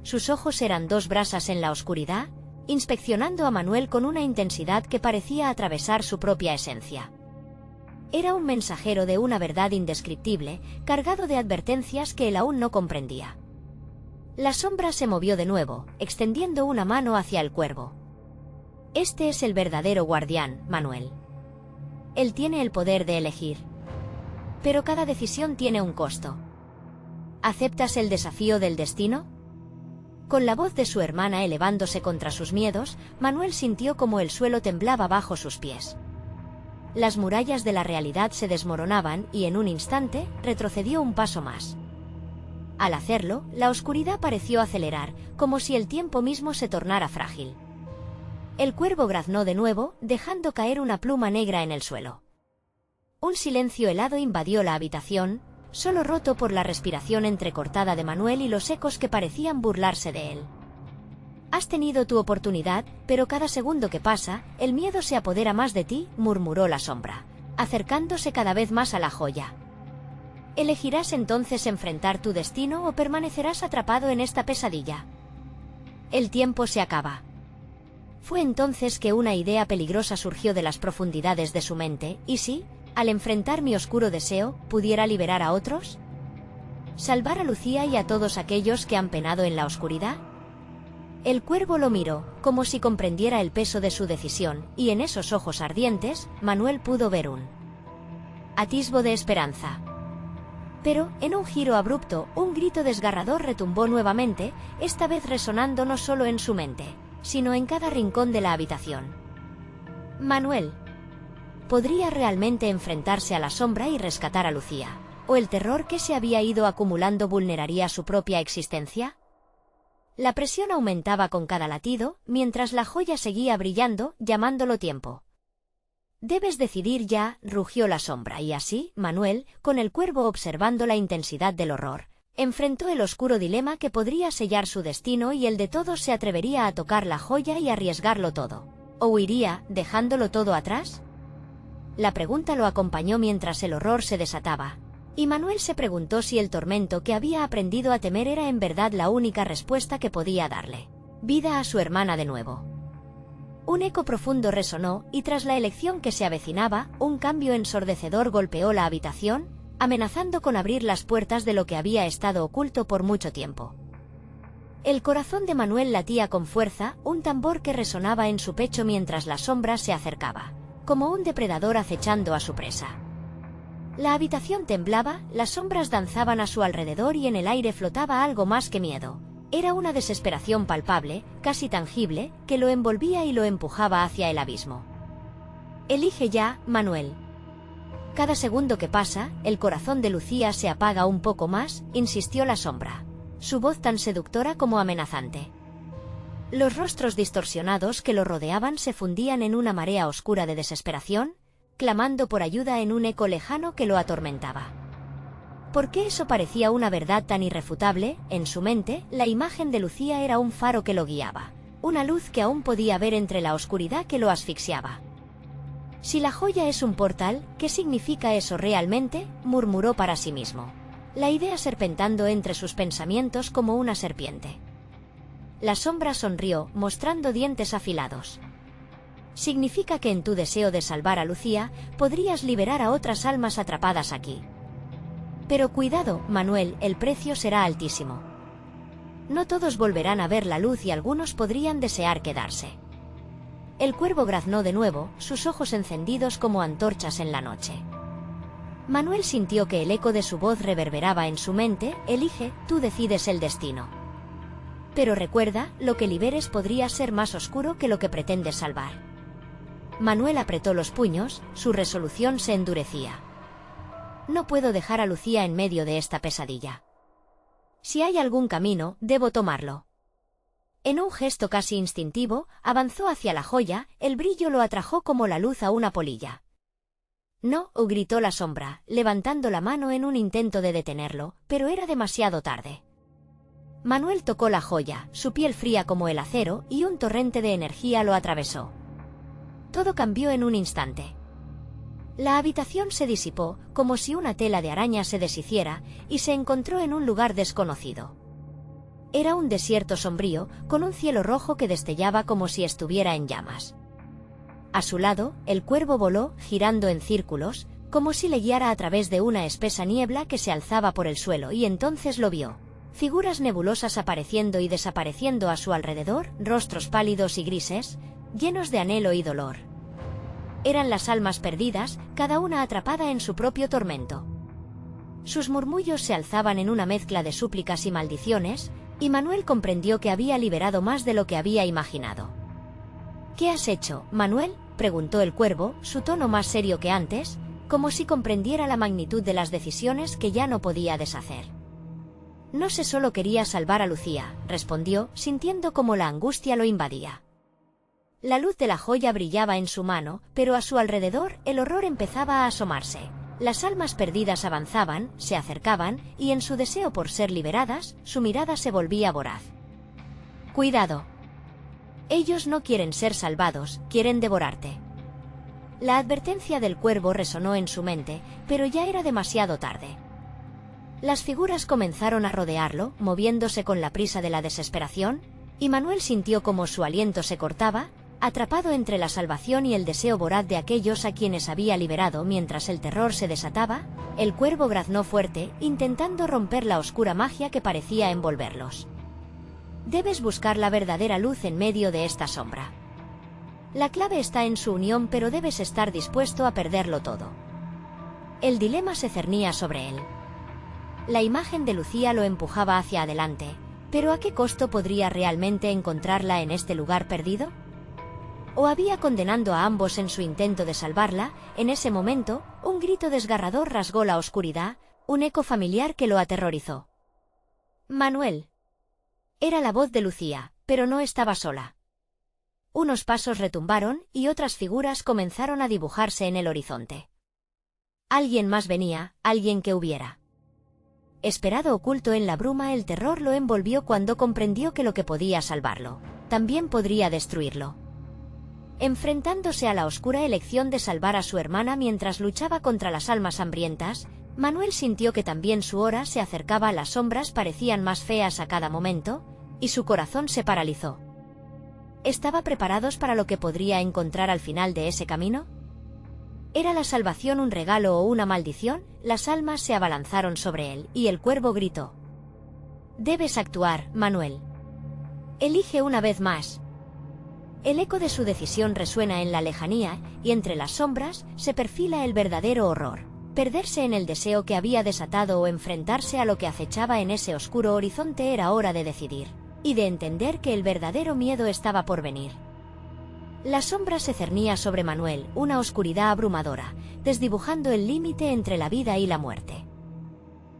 Sus ojos eran dos brasas en la oscuridad, inspeccionando a Manuel con una intensidad que parecía atravesar su propia esencia. Era un mensajero de una verdad indescriptible, cargado de advertencias que él aún no comprendía. La sombra se movió de nuevo, extendiendo una mano hacia el cuervo. «Este es el verdadero guardián, Manuel. Él tiene el poder de elegir. Pero cada decisión tiene un costo. ¿Aceptas el desafío del destino?». Con la voz de su hermana elevándose contra sus miedos, Manuel sintió como el suelo temblaba bajo sus pies. Las murallas de la realidad se desmoronaban y en un instante retrocedió un paso más. Al hacerlo, la oscuridad pareció acelerar, como si el tiempo mismo se tornara frágil. El cuervo graznó de nuevo, dejando caer una pluma negra en el suelo. Un silencio helado invadió la habitación, solo roto por la respiración entrecortada de Manuel y los ecos que parecían burlarse de él. «Has tenido tu oportunidad, pero cada segundo que pasa, el miedo se apodera más de ti», murmuró la sombra, acercándose cada vez más a la joya. «¿Elegirás entonces enfrentar tu destino o permanecerás atrapado en esta pesadilla? El tiempo se acaba». Fue entonces que una idea peligrosa surgió de las profundidades de su mente. ¿Y si, al enfrentar mi oscuro deseo, pudiera liberar a otros? ¿Salvar a Lucía y a todos aquellos que han penado en la oscuridad? El cuervo lo miró, como si comprendiera el peso de su decisión, y en esos ojos ardientes, Manuel pudo ver un atisbo de esperanza. Pero, en un giro abrupto, un grito desgarrador retumbó nuevamente, esta vez resonando no solo en su mente, sino en cada rincón de la habitación. Manuel podría realmente enfrentarse a la sombra y rescatar a Lucía, o el terror que se había ido acumulando vulneraría su propia existencia. La presión aumentaba con cada latido, mientras la joya seguía brillando, llamándolo tiempo. «Debes decidir ya», rugió la sombra, y así, Manuel, con el cuervo observando la intensidad del horror, enfrentó el oscuro dilema que podría sellar su destino y el de todos. ¿Se atrevería a tocar la joya y arriesgarlo todo? ¿O huiría, dejándolo todo atrás? La pregunta lo acompañó mientras el horror se desataba, y Manuel se preguntó si el tormento que había aprendido a temer era en verdad la única respuesta que podía darle vida a su hermana de nuevo. Un eco profundo resonó, y tras la elección que se avecinaba, un cambio ensordecedor golpeó la habitación, amenazando con abrir las puertas de lo que había estado oculto por mucho tiempo. El corazón de Manuel latía con fuerza, un tambor que resonaba en su pecho mientras la sombra se acercaba, como un depredador acechando a su presa. La habitación temblaba, las sombras danzaban a su alrededor y en el aire flotaba algo más que miedo. Era una desesperación palpable, casi tangible, que lo envolvía y lo empujaba hacia el abismo. Elige ya, Manuel. Cada segundo que pasa, el corazón de Lucía se apaga un poco más, insistió la sombra, su voz tan seductora como amenazante. Los rostros distorsionados que lo rodeaban se fundían en una marea oscura de desesperación, clamando por ayuda en un eco lejano que lo atormentaba. ¿Por qué eso parecía una verdad tan irrefutable? En su mente, la imagen de Lucía era un faro que lo guiaba, una luz que aún podía ver entre la oscuridad que lo asfixiaba. Si la joya es un portal, ¿qué significa eso realmente?, murmuró para sí mismo, la idea serpentando entre sus pensamientos como una serpiente. La sombra sonrió, mostrando dientes afilados. Significa que en tu deseo de salvar a Lucía, podrías liberar a otras almas atrapadas aquí. Pero cuidado, Manuel, el precio será altísimo. No todos volverán a ver la luz y algunos podrían desear quedarse. El cuervo graznó de nuevo, sus ojos encendidos como antorchas en la noche. Manuel sintió que el eco de su voz reverberaba en su mente: elige, tú decides el destino. Pero recuerda, lo que liberes podría ser más oscuro que lo que pretendes salvar. Manuel apretó los puños, su resolución se endurecía. No puedo dejar a Lucía en medio de esta pesadilla. Si hay algún camino, debo tomarlo. En un gesto casi instintivo, avanzó hacia la joya, el brillo lo atrajo como la luz a una polilla. No, gritó la sombra, levantando la mano en un intento de detenerlo, pero era demasiado tarde. Manuel tocó la joya, su piel fría como el acero, y un torrente de energía lo atravesó. Todo cambió en un instante. La habitación se disipó, como si una tela de araña se deshiciera, y se encontró en un lugar desconocido. Era un desierto sombrío, con un cielo rojo que destellaba como si estuviera en llamas. A su lado, el cuervo voló, girando en círculos, como si le guiara a través de una espesa niebla que se alzaba por el suelo, y entonces lo vio. Figuras nebulosas apareciendo y desapareciendo a su alrededor, rostros pálidos y grises, llenos de anhelo y dolor. Eran las almas perdidas, cada una atrapada en su propio tormento. Sus murmullos se alzaban en una mezcla de súplicas y maldiciones, y Manuel comprendió que había liberado más de lo que había imaginado. ¿Qué has hecho, Manuel?, preguntó el cuervo, su tono más serio que antes, como si comprendiera la magnitud de las decisiones que ya no podía deshacer. No sé, solo quería salvar a Lucía, respondió, sintiendo como la angustia lo invadía. La luz de la joya brillaba en su mano, pero a su alrededor el horror empezaba a asomarse. Las almas perdidas avanzaban, se acercaban, y en su deseo por ser liberadas, su mirada se volvía voraz. Cuidado. Ellos no quieren ser salvados, quieren devorarte. La advertencia del cuervo resonó en su mente, pero ya era demasiado tarde. Las figuras comenzaron a rodearlo, moviéndose con la prisa de la desesperación, y Manuel sintió como su aliento se cortaba, atrapado entre la salvación y el deseo voraz de aquellos a quienes había liberado. Mientras el terror se desataba, el cuervo graznó fuerte, intentando romper la oscura magia que parecía envolverlos. Debes buscar la verdadera luz en medio de esta sombra. La clave está en su unión, pero debes estar dispuesto a perderlo todo. El dilema se cernía sobre él. La imagen de Lucía lo empujaba hacia adelante, pero ¿a qué costo podría realmente encontrarla en este lugar perdido? ¿O había condenado a ambos en su intento de salvarla? En ese momento, un grito desgarrador rasgó la oscuridad, un eco familiar que lo aterrorizó. Manuel. Era la voz de Lucía, pero no estaba sola. Unos pasos retumbaron, y otras figuras comenzaron a dibujarse en el horizonte. Alguien más venía, alguien que hubiera esperado oculto en la bruma. El terror lo envolvió cuando comprendió que lo que podía salvarlo, también podría destruirlo. Enfrentándose a la oscura elección de salvar a su hermana mientras luchaba contra las almas hambrientas, Manuel sintió que también su hora se acercaba. Las sombras parecían más feas a cada momento, y su corazón se paralizó. ¿Estaba preparados para lo que podría encontrar al final de ese camino? ¿Era la salvación un regalo o una maldición? Las almas se abalanzaron sobre él, y el cuervo gritó: «Debes actuar, Manuel. Elige una vez más». El eco de su decisión resuena en la lejanía, y entre las sombras se perfila el verdadero horror: perderse en el deseo que había desatado o enfrentarse a lo que acechaba en ese oscuro horizonte. Era hora de decidir, y de entender que el verdadero miedo estaba por venir. La sombra se cernía sobre Manuel, una oscuridad abrumadora, desdibujando el límite entre la vida y la muerte.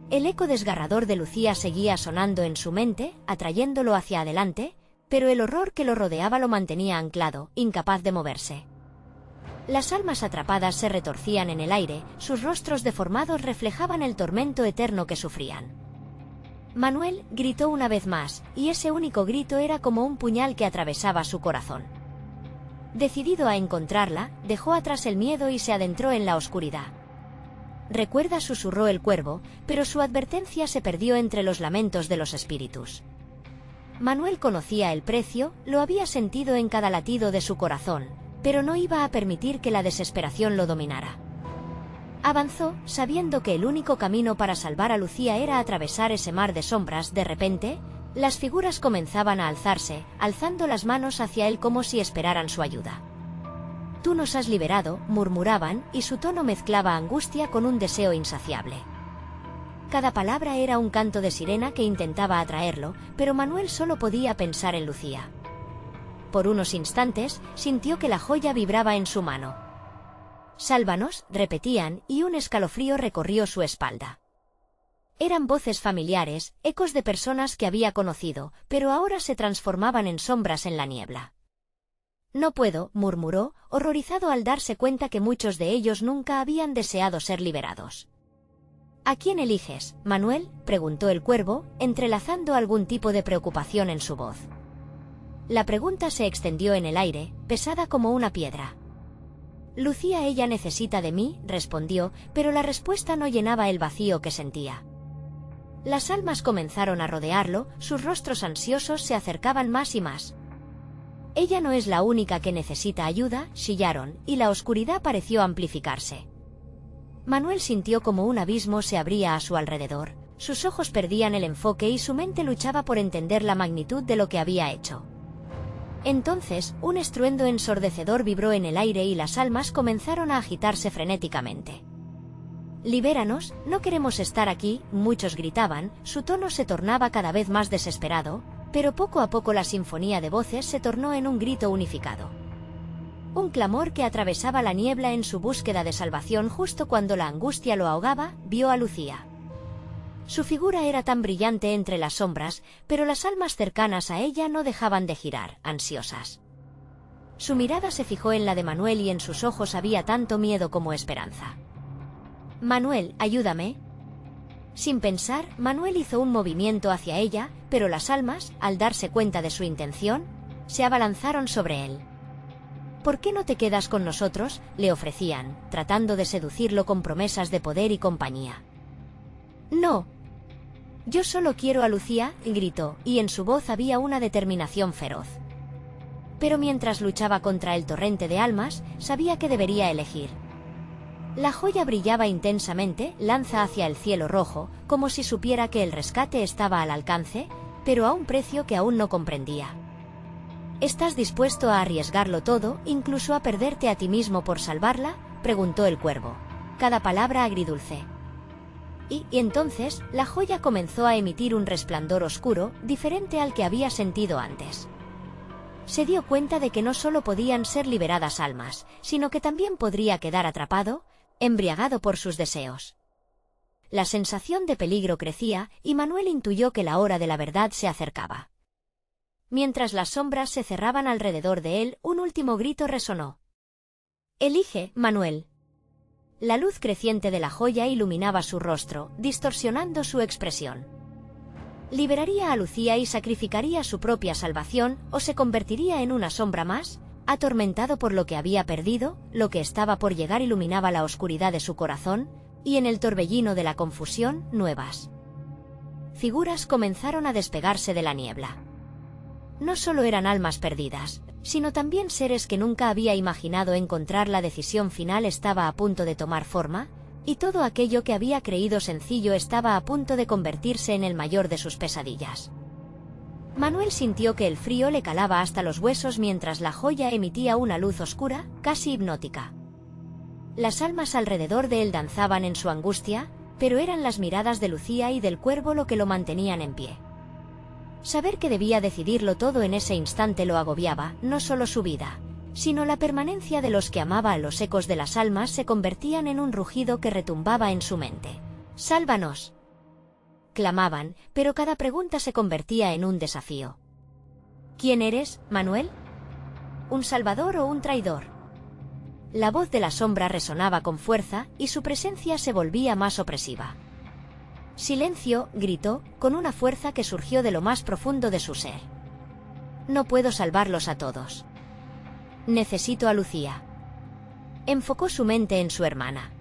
El eco desgarrador de Lucía seguía sonando en su mente, atrayéndolo hacia adelante, pero el horror que lo rodeaba lo mantenía anclado, incapaz de moverse. Las almas atrapadas se retorcían en el aire, sus rostros deformados reflejaban el tormento eterno que sufrían. Manuel gritó una vez más, y ese único grito era como un puñal que atravesaba su corazón. Decidido a encontrarla, dejó atrás el miedo y se adentró en la oscuridad. «Recuerda», susurró el cuervo, pero su advertencia se perdió entre los lamentos de los espíritus. Manuel conocía el precio, lo había sentido en cada latido de su corazón, pero no iba a permitir que la desesperación lo dominara. Avanzó, sabiendo que el único camino para salvar a Lucía era atravesar ese mar de sombras. De repente, las figuras comenzaban a alzarse, alzando las manos hacia él como si esperaran su ayuda. «Tú nos has liberado», murmuraban, y su tono mezclaba angustia con un deseo insaciable. Cada palabra era un canto de sirena que intentaba atraerlo, pero Manuel solo podía pensar en Lucía. Por unos instantes, sintió que la joya vibraba en su mano. «Sálvanos», repetían, y un escalofrío recorrió su espalda. Eran voces familiares, ecos de personas que había conocido, pero ahora se transformaban en sombras en la niebla. «No puedo», murmuró, horrorizado al darse cuenta que muchos de ellos nunca habían deseado ser liberados. «¿A quién eliges, Manuel?», preguntó el cuervo, entrelazando algún tipo de preocupación en su voz. La pregunta se extendió en el aire, pesada como una piedra. «Lucía, ella necesita de mí», respondió, pero la respuesta no llenaba el vacío que sentía. Las almas comenzaron a rodearlo, sus rostros ansiosos se acercaban más y más. «Ella no es la única que necesita ayuda», chillaron, y la oscuridad pareció amplificarse. Manuel sintió como un abismo se abría a su alrededor, sus ojos perdían el enfoque y su mente luchaba por entender la magnitud de lo que había hecho. Entonces, un estruendo ensordecedor vibró en el aire y las almas comenzaron a agitarse frenéticamente. «Libéranos, no queremos estar aquí», muchos gritaban, su tono se tornaba cada vez más desesperado, pero poco a poco la sinfonía de voces se tornó en un grito unificado. Un clamor que atravesaba la niebla en su búsqueda de salvación. Justo cuando la angustia lo ahogaba, vio a Lucía. Su figura era tan brillante entre las sombras, pero las almas cercanas a ella no dejaban de girar, ansiosas. Su mirada se fijó en la de Manuel y en sus ojos había tanto miedo como esperanza. «Manuel, ayúdame». Sin pensar, Manuel hizo un movimiento hacia ella, pero las almas, al darse cuenta de su intención, se abalanzaron sobre él. «¿Por qué no te quedas con nosotros?», le ofrecían, tratando de seducirlo con promesas de poder y compañía. «No. Yo solo quiero a Lucía», gritó, y en su voz había una determinación feroz. Pero mientras luchaba contra el torrente de almas, sabía que debería elegir. La joya brillaba intensamente, lanza hacia el cielo rojo, como si supiera que el rescate estaba al alcance, pero a un precio que aún no comprendía. «¿Estás dispuesto a arriesgarlo todo, incluso a perderte a ti mismo por salvarla?», preguntó el cuervo, cada palabra agridulce. Y entonces, la joya comenzó a emitir un resplandor oscuro, diferente al que había sentido antes. Se dio cuenta de que no solo podían ser liberadas almas, sino que también podría quedar atrapado, embriagado por sus deseos. La sensación de peligro crecía, y Manuel intuyó que la hora de la verdad se acercaba. Mientras las sombras se cerraban alrededor de él, un último grito resonó. «Elige, Manuel». La luz creciente de la joya iluminaba su rostro, distorsionando su expresión. ¿Liberaría a Lucía y sacrificaría su propia salvación, o se convertiría en una sombra más? Atormentado por lo que había perdido, lo que estaba por llegar iluminaba la oscuridad de su corazón, y en el torbellino de la confusión, nuevas figuras comenzaron a despegarse de la niebla. No solo eran almas perdidas, sino también seres que nunca había imaginado encontrar. La decisión final estaba a punto de tomar forma, y todo aquello que había creído sencillo estaba a punto de convertirse en el mayor de sus pesadillas. Manuel sintió que el frío le calaba hasta los huesos mientras la joya emitía una luz oscura, casi hipnótica. Las almas alrededor de él danzaban en su angustia, pero eran las miradas de Lucía y del cuervo lo que lo mantenían en pie. Saber que debía decidirlo todo en ese instante lo agobiaba. No solo su vida, sino la permanencia de los que amaba. Los ecos de las almas se convertían en un rugido que retumbaba en su mente. «¡Sálvanos!», clamaban, pero cada pregunta se convertía en un desafío. «¿Quién eres, Manuel? ¿Un salvador o un traidor?». La voz de la sombra resonaba con fuerza, y su presencia se volvía más opresiva. «Silencio», gritó, con una fuerza que surgió de lo más profundo de su ser. «No puedo salvarlos a todos. Necesito a Lucía». Enfocó su mente en su hermana.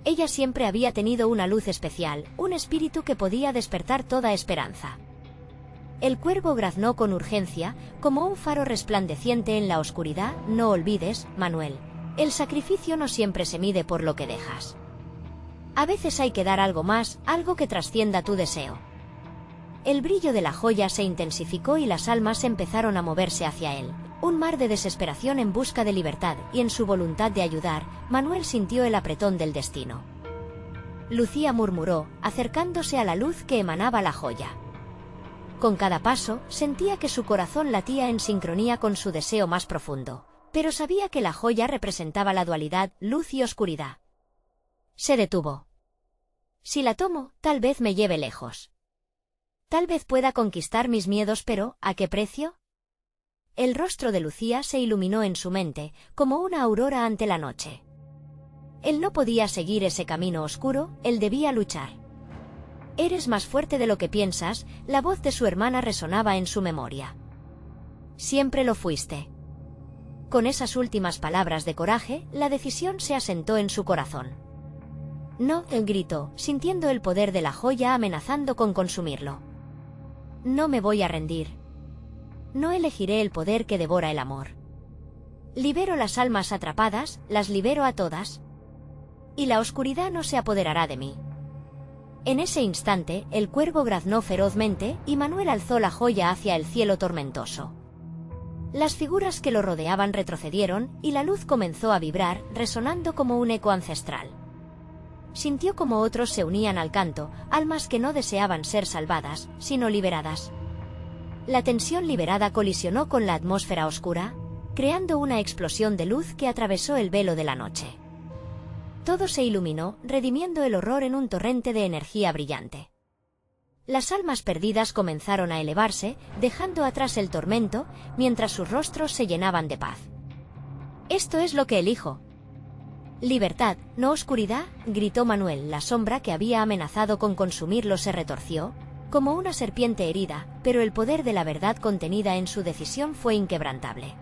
Ella siempre había tenido una luz especial, un espíritu que podía despertar toda esperanza. El cuervo graznó con urgencia, como un faro resplandeciente en la oscuridad. «No olvides, Manuel, el sacrificio no siempre se mide por lo que dejas. A veces hay que dar algo más, algo que trascienda tu deseo». El brillo de la joya se intensificó y las almas empezaron a moverse hacia él. Un mar de desesperación en busca de libertad, y en su voluntad de ayudar, Manuel sintió el apretón del destino. Lucía murmuró, acercándose a la luz que emanaba la joya. Con cada paso, sentía que su corazón latía en sincronía con su deseo más profundo, pero sabía que la joya representaba la dualidad, luz y oscuridad. Se detuvo. «Si la tomo, tal vez me lleve lejos. Tal vez pueda conquistar mis miedos, pero ¿a qué precio?». El rostro de Lucía se iluminó en su mente, como una aurora ante la noche. Él no podía seguir ese camino oscuro, él debía luchar. «Eres más fuerte de lo que piensas», la voz de su hermana resonaba en su memoria. «Siempre lo fuiste». Con esas últimas palabras de coraje, la decisión se asentó en su corazón. «No», él gritó, sintiendo el poder de la joya amenazando con consumirlo. «No me voy a rendir. No elegiré el poder que devora el amor. Libero las almas atrapadas, las libero a todas. Y la oscuridad no se apoderará de mí». En ese instante, el cuervo graznó ferozmente, y Manuel alzó la joya hacia el cielo tormentoso. Las figuras que lo rodeaban retrocedieron, y la luz comenzó a vibrar, resonando como un eco ancestral. Sintió como otros se unían al canto, almas que no deseaban ser salvadas, sino liberadas. La tensión liberada colisionó con la atmósfera oscura, creando una explosión de luz que atravesó el velo de la noche. Todo se iluminó, redimiendo el horror en un torrente de energía brillante. Las almas perdidas comenzaron a elevarse, dejando atrás el tormento, mientras sus rostros se llenaban de paz. «Esto es lo que elijo. Libertad, no oscuridad», gritó Manuel. La sombra que había amenazado con consumirlo se retorció, como una serpiente herida, pero el poder de la verdad contenida en su decisión fue inquebrantable.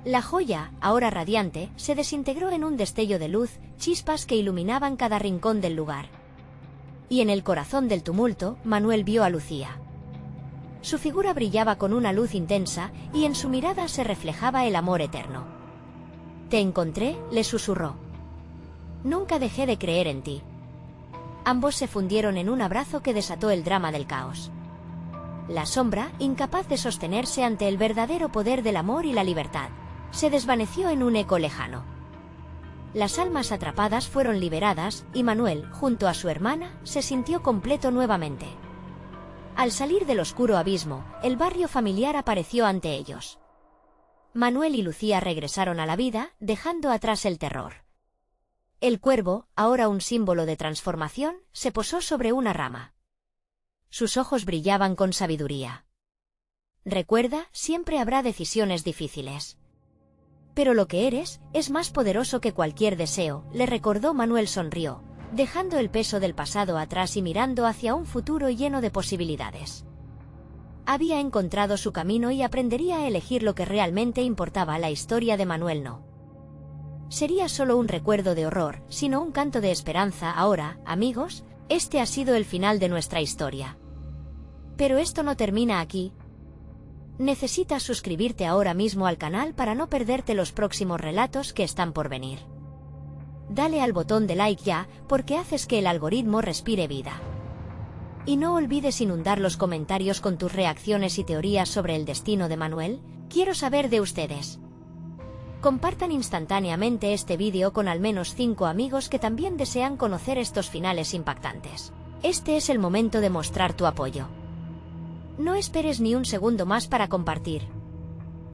La joya, ahora radiante, se desintegró en un destello de luz, chispas que iluminaban cada rincón del lugar. Y en el corazón del tumulto, Manuel vio a Lucía. Su figura brillaba con una luz intensa, y en su mirada se reflejaba el amor eterno. «Te encontré», le susurró. «Nunca dejé de creer en ti». Ambos se fundieron en un abrazo que desató el drama del caos. La sombra, incapaz de sostenerse ante el verdadero poder del amor y la libertad, se desvaneció en un eco lejano. Las almas atrapadas fueron liberadas, y Manuel, junto a su hermana, se sintió completo nuevamente. Al salir del oscuro abismo, el barrio familiar apareció ante ellos. Manuel y Lucía regresaron a la vida, dejando atrás el terror. El cuervo, ahora un símbolo de transformación, se posó sobre una rama. Sus ojos brillaban con sabiduría. «Recuerda, siempre habrá decisiones difíciles. Pero lo que eres, es más poderoso que cualquier deseo», le recordó. Manuel sonrió, dejando el peso del pasado atrás y mirando hacia un futuro lleno de posibilidades. Había encontrado su camino y aprendería a elegir lo que realmente importaba. La historia de Manuel no sería solo un recuerdo de horror, sino un canto de esperanza. Ahora, amigos, este ha sido el final de nuestra historia. Pero esto no termina aquí. Necesitas suscribirte ahora mismo al canal para no perderte los próximos relatos que están por venir. Dale al botón de like ya, porque haces que el algoritmo respire vida. Y no olvides inundar los comentarios con tus reacciones y teorías sobre el destino de Manuel. Quiero saber de ustedes. Compartan instantáneamente este vídeo con al menos 5 amigos que también desean conocer estos finales impactantes. Este es el momento de mostrar tu apoyo. No esperes ni un segundo más para compartir.